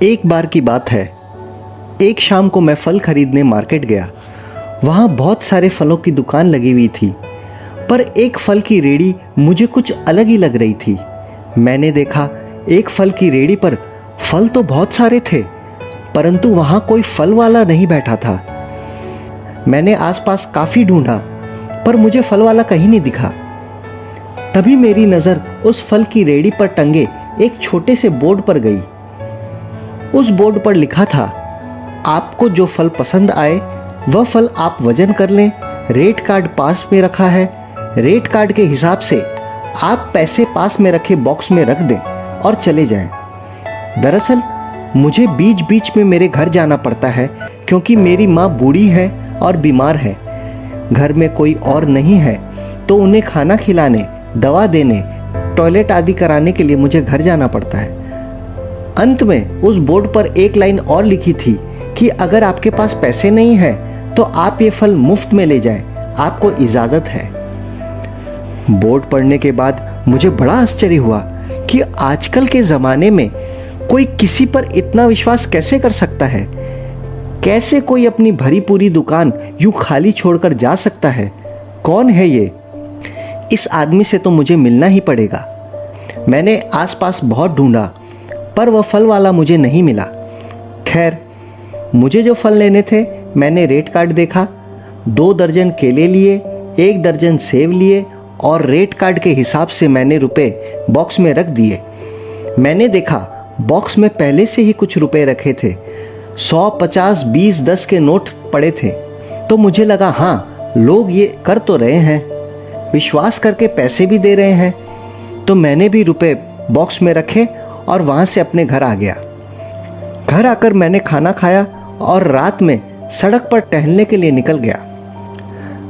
एक बार की बात है, एक शाम को मैं फल खरीदने मार्केट गया। वहाँ बहुत सारे फलों की दुकान लगी हुई थी, पर एक फल की रेहड़ी मुझे कुछ अलग ही लग रही थी। मैंने देखा एक फल की रेहड़ी पर फल तो बहुत सारे थे, परंतु वहाँ कोई फल वाला नहीं बैठा था। मैंने आसपास काफ़ी ढूंढा, पर मुझे फल वाला कहीं नहीं दिखा। तभी मेरी नज़र उस फल की रेहड़ी पर टंगे एक छोटे से बोर्ड पर गई। उस बोर्ड पर लिखा था, आपको जो फल पसंद आए वह फल आप वजन कर लें, रेट कार्ड पास में रखा है, रेट कार्ड के हिसाब से आप पैसे पास में रखे बॉक्स में रख दें और चले जाएं। दरअसल मुझे बीच बीच में मेरे घर जाना पड़ता है, क्योंकि मेरी माँ बूढ़ी है और बीमार है। घर में कोई और नहीं है, तो उन्हें खाना खिलाने, दवा देने, टॉयलेट आदि कराने के लिए मुझे घर जाना पड़ता है। अंत में उस बोर्ड पर एक लाइन और लिखी थी कि अगर आपके पास पैसे नहीं हैं तो आप ये फल मुफ्त में ले जाएं, आपको इजाज़त है। बोर्ड पढ़ने के बाद मुझे बड़ा आश्चर्य हुआ कि आजकल के ज़माने में कोई किसी पर इतना विश्वास कैसे कर सकता है। कैसे कोई अपनी भरी पूरी दुकान यूं खाली छोड़कर जा सकता है? कौन है ये? इस आदमी से तो मुझे मिलना ही पड़ेगा। मैंने आसपास बहुत ढूंढा, पर वह फल वाला मुझे नहीं मिला। खैर, मुझे जो फल लेने थे मैंने रेट कार्ड देखा, 2 दर्जन केले लिए, 1 दर्जन सेब लिए और रेट कार्ड के हिसाब से मैंने रुपए बॉक्स में रख दिए। मैंने देखा बॉक्स में पहले से ही कुछ रुपए रखे थे, 100, 50, 20, 10 के नोट पड़े थे। तो मुझे लगा हाँ, लोग ये कर तो रहे हैं, विश्वास करके पैसे भी दे रहे हैं। तो मैंने भी रुपए बॉक्स में रखे और वहाँ से अपने घर आ गया। घर आकर मैंने खाना खाया और रात में सड़क पर टहलने के लिए निकल गया।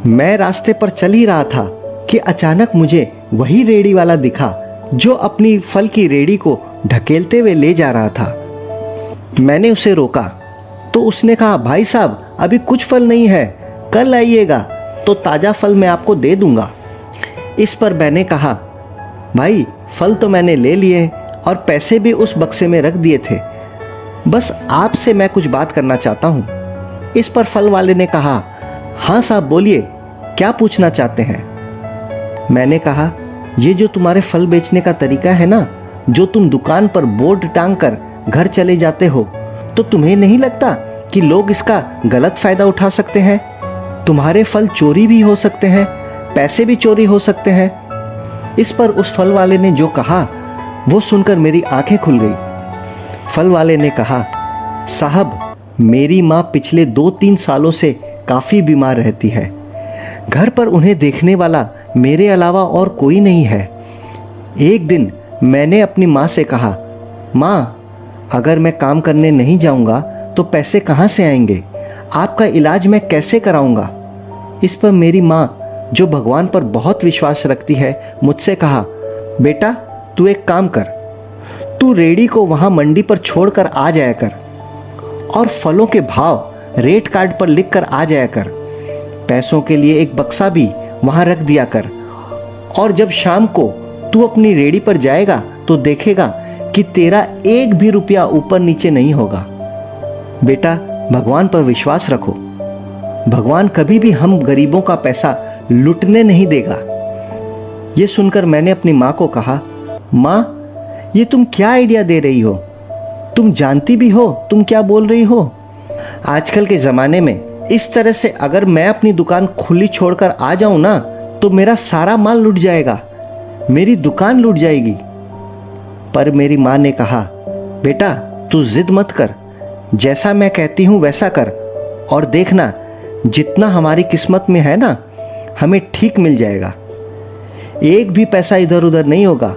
मैं रास्ते पर चल ही रहा था कि अचानक मुझे वही रेहड़ी वाला दिखा जो अपनी फल की रेहड़ी को ढकेलते हुए ले जा रहा था। मैंने उसे रोका तो उसने कहा, भाई साहब अभी कुछ फल नहीं है, कल आइएगा तो ताज़ा फल मैं आपको दे दूंगा। इस पर मैंने कहा, भाई फल तो मैंने ले लिए और पैसे भी उस बक्से में रख दिए थे, बस आपसे मैं कुछ बात करना चाहता हूँ। इस पर फल वाले ने कहा, हाँ साहब बोलिए, क्या पूछना चाहते हैं? मैंने कहा, ये जो तुम्हारे फल बेचने का तरीका है ना, जो तुम दुकान पर बोर्ड टांग कर घर चले जाते हो, तो तुम्हें नहीं लगता कि लोग इसका गलत फायदा उठा सकते हैं? तुम्हारे फल चोरी भी हो सकते हैं, पैसे भी चोरी हो सकते हैं। इस पर उस फल वाले ने जो कहा वो सुनकर मेरी आंखें खुल गई। फल वाले ने कहा, साहब मेरी माँ पिछले 2-3 सालों से काफ़ी बीमार रहती है। घर पर उन्हें देखने वाला मेरे अलावा और कोई नहीं है। एक दिन मैंने अपनी माँ से कहा, माँ अगर मैं काम करने नहीं जाऊँगा तो पैसे कहाँ से आएंगे? आपका इलाज मैं कैसे कराऊँगा? इस पर मेरी माँ, जो भगवान पर बहुत विश्वास रखती है, मुझसे कहा, बेटा तू एक काम कर, तू रेहड़ी को वहाँ मंडी पर छोड़ कर आ जाया कर और फलों के भाव रेट कार्ड पर लिख कर आ जाया कर। पैसों के लिए एक बक्सा भी वहाँ रख दिया कर, और जब शाम को तू अपनी रेहड़ी पर जाएगा तो देखेगा कि तेरा एक भी रुपया ऊपर नीचे नहीं होगा। बेटा भगवान पर विश्वास रखो, भगवान कभी भी हम गरीबों का पैसा लुटने नहीं देगा। ये सुनकर मैंने अपनी माँ को कहा, माँ ये तुम क्या आइडिया दे रही हो? तुम जानती भी हो तुम क्या बोल रही हो? आजकल के ज़माने में इस तरह से अगर मैं अपनी दुकान खुली छोड़कर आ जाऊं ना, तो मेरा सारा माल लुट जाएगा, मेरी दुकान लुट जाएगी। पर मेरी माँ ने कहा, बेटा तू जिद मत कर, जैसा मैं कहती हूँ वैसा कर, और देखना जितना हमारी किस्मत में है ना, हमें ठीक मिल जाएगा। एक भी पैसा इधर उधर नहीं होगा,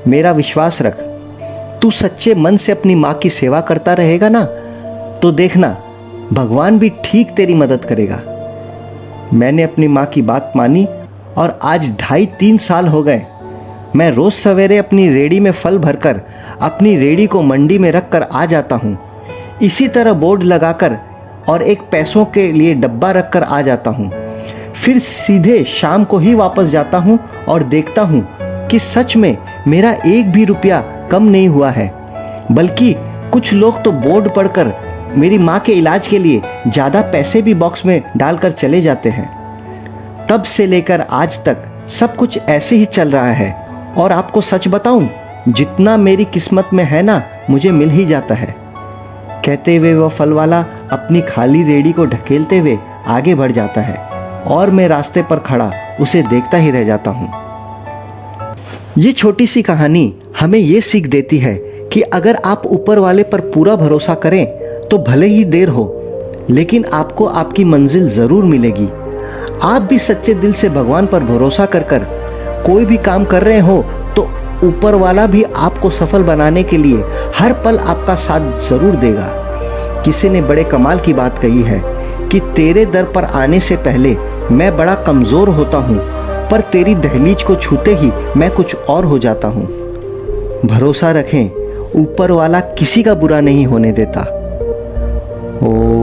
मेरा विश्वास रख। तू सच्चे मन से अपनी माँ की सेवा करता रहेगा ना, तो देखना भगवान भी ठीक तेरी मदद करेगा। मैंने अपनी माँ की बात मानी और आज 2.5-3 साल हो गए मैं रोज़ सवेरे अपनी रेहड़ी में फल भरकर अपनी रेहड़ी को मंडी में रख कर आ जाता हूँ। इसी तरह बोर्ड लगाकर और एक पैसों के लिए डब्बा रख कर आ जाता हूँ। फिर सीधे शाम को ही वापस जाता हूँ और देखता हूँ कि सच में मेरा एक भी रुपया कम नहीं हुआ है, बल्कि कुछ लोग तो बोर्ड पढ़कर मेरी माँ के इलाज के लिए ज़्यादा पैसे भी बॉक्स में डालकर चले जाते हैं। तब से लेकर आज तक सब कुछ ऐसे ही चल रहा है और आपको सच बताऊं, जितना मेरी किस्मत में है ना, मुझे मिल ही जाता है। कहते हुए वह फल वाला अपनी खाली रेहड़ी को ढकेलते हुए आगे बढ़ जाता है और मैं रास्ते पर खड़ा उसे देखता ही रह जाता हूँ। ये छोटी सी कहानी हमें ये सीख देती है कि अगर आप ऊपर वाले पर पूरा भरोसा करें तो भले ही देर हो, लेकिन आपको आपकी मंजिल ज़रूर मिलेगी। आप भी सच्चे दिल से भगवान पर भरोसा कर कोई भी काम कर रहे हो तो ऊपर वाला भी आपको सफल बनाने के लिए हर पल आपका साथ ज़रूर देगा। किसी ने बड़े कमाल की बात कही है कि तेरे दर पर आने से पहले मैं बड़ा कमज़ोर होता हूँ, पर तेरी दहलीज को छूते ही मैं कुछ और हो जाता हूँ। भरोसा रखें, ऊपर वाला किसी का बुरा नहीं होने देता। ओ